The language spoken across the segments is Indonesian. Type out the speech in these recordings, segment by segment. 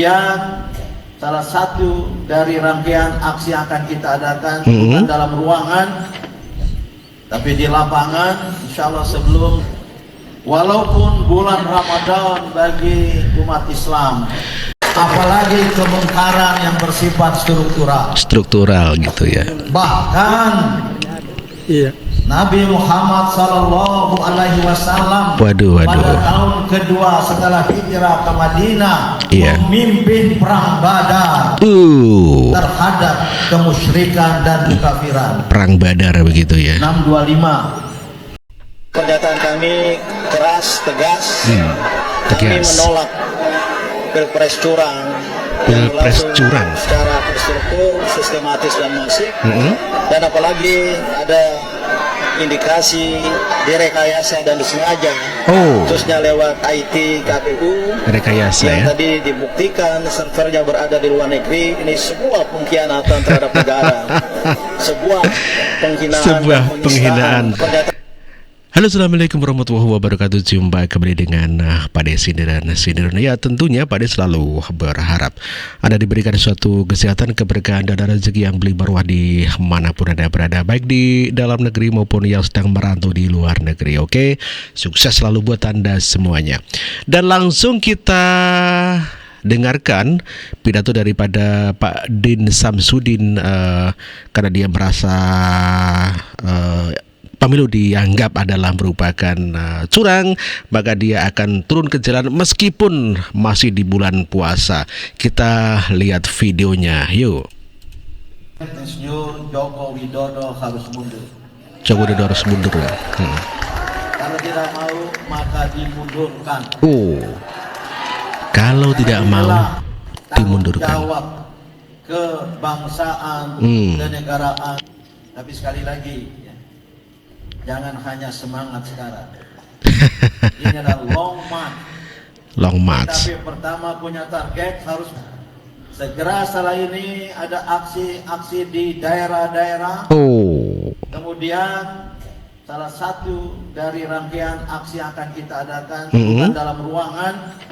Kemudian salah satu dari rangkaian aksi yang akan kita adakan bukan dalam ruangan, tapi di lapangan, insya Allah sebelum, walaupun bulan Ramadan bagi umat Islam, apalagi kemungkaran yang bersifat struktural gitu ya. Bahkan Nabi Muhammad Sallallahu Alaihi Wasallam pada tahun kedua setelah hijrah ke Madinah memimpin perang Badar terhadap kemusyrikan dan kekafiran. Perang Badar begitu ya. 625. Pernyataan kami keras, tegas. Kami menolak pilpres curang. Pilpres curang secara terstruktur, sistematis dan masif. Dan apalagi ada indikasi direkayasa dan disengaja, khususnya lewat IT KPU rekayasa yang tadi dibuktikan servernya berada di luar negeri. Ini sebuah pengkhianatan terhadap negara, sebuah penghinaan. Halo, assalamualaikum warahmatullahi wabarakatuh. Jumpa kembali dengan Pak De Sindiran. Ya, tentunya Pak De selalu berharap Anda diberikan suatu kesehatan, keberkahan dan rezeki yang beli marwah di manapun Anda berada, baik di dalam negeri maupun yang sedang merantau di luar negeri. Oke, sukses selalu buat Anda semuanya. Dan langsung kita dengarkan pidato daripada Pak Din Samsudin karena dia merasa pemilu dianggap adalah merupakan curang, maka dia akan turun ke jalan meskipun masih di bulan puasa. Kita lihat videonya, yuk. Insinyur Joko Widodo harus mundur. Joko Widodo harus mundur ya. Kalau tidak mau maka dimundurkan. Kalau tidak mau dimundurkan. Jawab kebangsaan, kenegaraan. Tapi sekali lagi, jangan hanya semangat sekarang. Ini adalah long march. Tapi pertama punya target harus segera setelah ini ada aksi-aksi di daerah-daerah. Kemudian salah satu dari rangkaian aksi yang akan kita adakan bukan dalam ruangan,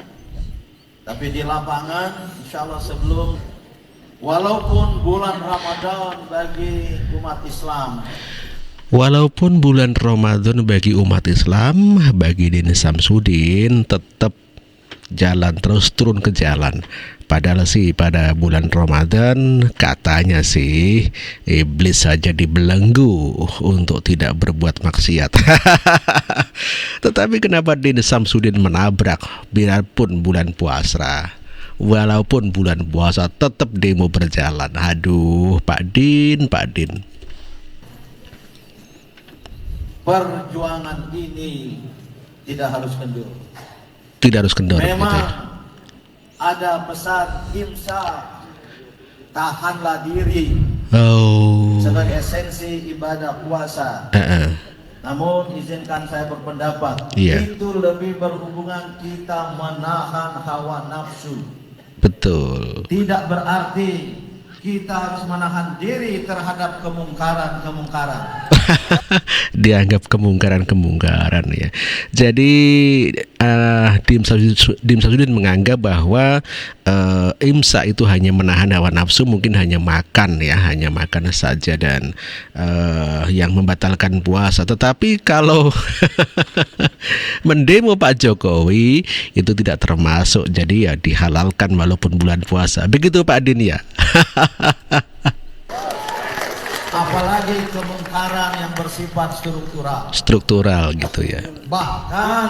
tapi di lapangan. Insya Allah sebelum, walaupun bulan Ramadan bagi umat Islam, walaupun bulan Ramadan bagi umat Islam, bagi Din Samsudin tetap jalan terus, turun ke jalan. Padahal sih pada bulan Ramadan katanya sih iblis saja dibelenggu untuk tidak berbuat maksiat. Tetapi kenapa Din Samsudin menabrak biarpun bulan puasa? Walaupun bulan puasa tetap demo berjalan. Aduh, Pak Din. Perjuangan ini tidak harus kendur. Tidak harus kendor. Memang ada pesan imsak, tahanlah diri sebagai esensi ibadah puasa. Namun izinkan saya berpendapat itu lebih berhubungan kita menahan hawa nafsu. Betul. Tidak berarti kita harus menahan diri terhadap kemungkaran. Dianggap kemungkaran ya. Jadi Dim Samsudin menganggap bahwa imsak itu hanya menahan hawa nafsu, mungkin hanya makan ya, hanya makan saja dan yang membatalkan puasa. Tetapi kalau mendemo Pak Jokowi itu tidak termasuk, jadi ya dihalalkan walaupun bulan puasa. Begitu Pak Din ya. Apalagi kemungkaran yang bersifat struktural gitu ya. Bahkan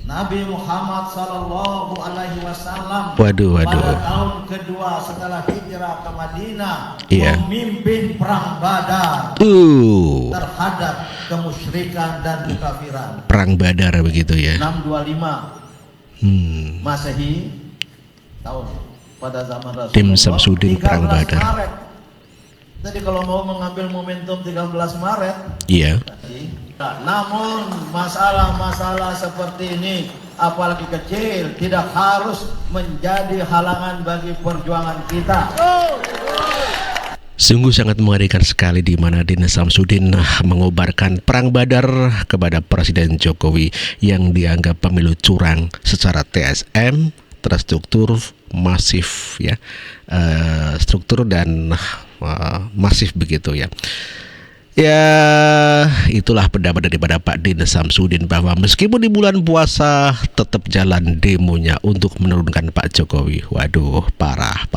Nabi Muhammad Sallallahu Alaihi Wasallam pada tahun kedua setelah hijrah ke Madinah memimpin perang Badar terhadap kemusyrikan dan kekafiran. Perang Badar begitu ya. 625 Masehi, tahun pada zaman Rasulullah. Dim Samsudin perang Badar. Maret. Tadi kalau mau mengambil momentum 13 Maret. Namun masalah-masalah seperti ini, apalagi kecil, tidak harus menjadi halangan bagi perjuangan kita. Sungguh sangat mengerikan sekali di mana Din Samsudin mengobarkan perang Badar kepada Presiden Jokowi yang dianggap pemilu curang secara TSM, terstruktur, masif ya, struktur dan masif begitu ya. Ya, itulah pendapat daripada Pak Din Samsudin bahwa meskipun di bulan puasa tetap jalan demonya untuk menurunkan Pak Jokowi. Waduh, parah.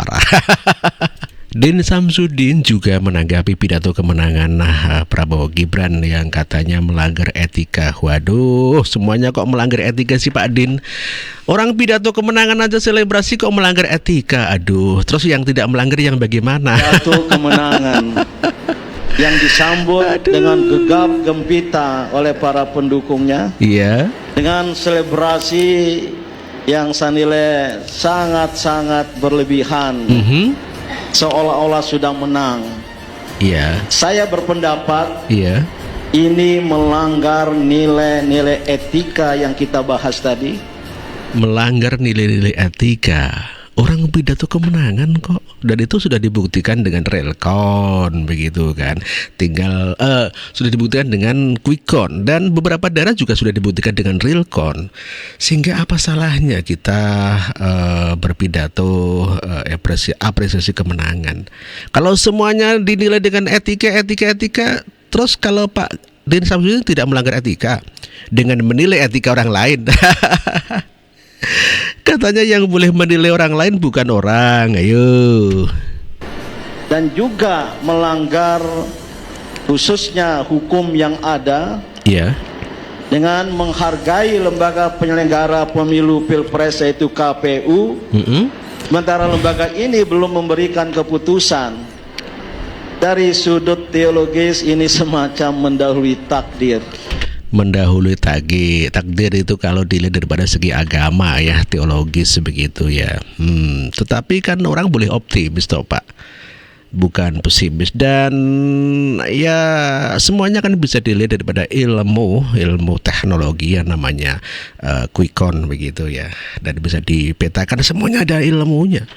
Din Samsudin juga menanggapi pidato kemenangan Prabowo Gibran yang katanya melanggar etika. Waduh, semuanya kok melanggar etika sih Pak Din? Orang pidato kemenangan aja selebrasi kok melanggar etika. Aduh, terus yang tidak melanggar yang bagaimana? Pidato kemenangan yang disambut dengan gegap gempita oleh para pendukungnya. Iya. Dengan selebrasi yang sanile sangat-sangat berlebihan. Seolah-olah sudah menang. Iya. Saya berpendapat ini melanggar nilai-nilai etika yang kita bahas tadi. Melanggar nilai-nilai etika. Orang pidato kemenangan kok, dan itu sudah dibuktikan dengan realcon begitu kan. Tinggal sudah dibuktikan dengan quickcon, dan beberapa daerah juga sudah dibuktikan dengan realcon. Sehingga apa salahnya kita berpidato apresiasi kemenangan? Kalau semuanya dinilai dengan etika, terus kalau Pak Din Samsudin tidak melanggar etika dengan menilai etika orang lain. Katanya yang boleh menilai orang lain bukan orang, ayo. Dan juga melanggar khususnya hukum yang ada. Iya. Dengan menghargai lembaga penyelenggara pemilu Pilpres yaitu KPU. Sementara lembaga ini belum memberikan keputusan. Dari sudut teologis ini semacam mendahului takdir. Mendahului takdir itu kalau dilihat daripada segi agama ya, teologis begitu ya. Tetapi kan orang boleh optimis toh Pak, bukan pesimis. Dan ya semuanya kan bisa dilihat daripada ilmu teknologi yang namanya quickcon begitu ya, dan bisa dipetakan semuanya ada ilmunya.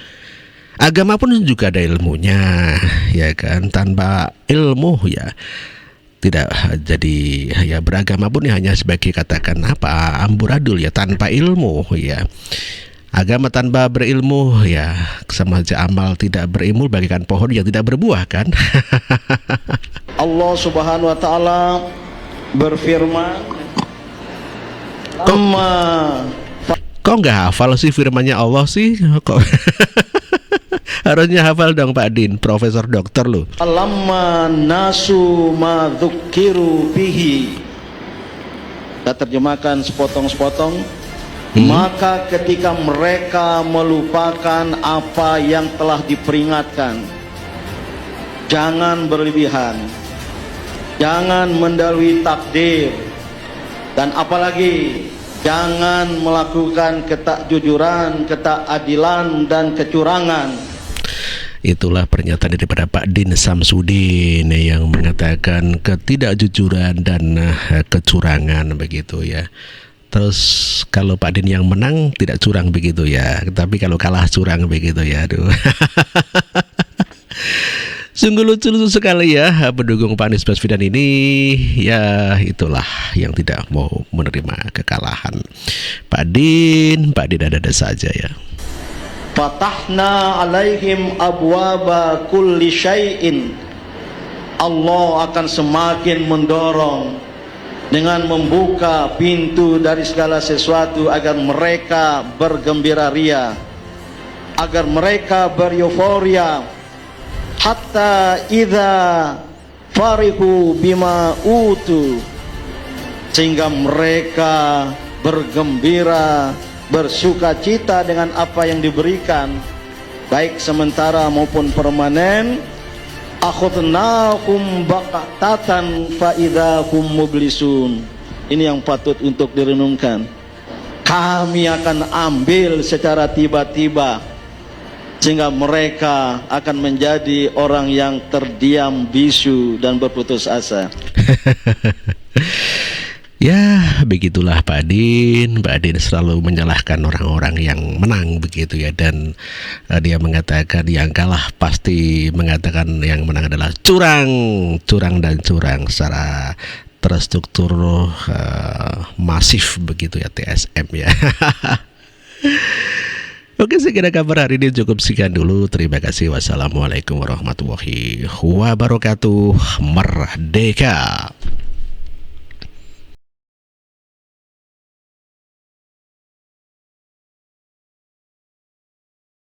Agama pun juga ada ilmunya ya kan. Tanpa ilmu ya tidak jadi ya, beragama pun ya hanya sebagai katakan amburadul ya, tanpa ilmu ya. Agama tanpa berilmu ya sama saja amal tidak berilmu bagaikan pohon yang tidak berbuah kan. Allah Subhanahu wa taala berfirman, kok nggak hafal sih firmannya Allah sih kok? Harusnya hafal dong Pak Din, profesor dokter loh. Alamma nasu ma dzukiru bihi. Kita terjemahkan sepotong-sepotong. Maka ketika mereka melupakan apa yang telah diperingatkan, jangan berlebihan, jangan mendahului takdir, dan apalagi jangan melakukan ketakjujuran, ketakadilan, dan kecurangan. Itulah pernyataan daripada Pak Din Samsudin yang mengatakan ketidakjujuran dan kecurangan begitu ya. Terus kalau Pak Din yang menang tidak curang begitu ya, tapi kalau kalah curang begitu ya. Aduh. Sungguh lucu sekali ya pendukung Pak Anies Baswedan ini. Ya itulah yang tidak mau menerima kekalahan. Pak Din ada saja ya. Fatahna alaihim abwaba kulli syai'in. Allah akan semakin mendorong dengan membuka pintu dari segala sesuatu agar mereka bergembira ria, agar mereka bereuforia, hatta idza farihu bima utu, sehingga mereka bergembira, bersuka cita dengan apa yang diberikan, baik sementara maupun permanen. Akhadnahum baqatatan fa idzahum mublisun. Ini yang patut untuk direnungkan. Kami akan ambil secara tiba-tiba sehingga mereka akan menjadi orang yang terdiam bisu dan berputus asa. Ya begitulah Pak Din selalu menyalahkan orang-orang yang menang begitu ya, dan dia mengatakan yang kalah pasti mengatakan yang menang adalah curang secara terstruktur masif begitu ya, TSM ya. Oke, sekian kabar hari ini, cukup sekian dulu. Terima kasih. Wassalamualaikum warahmatullahi wabarakatuh. Merdeka.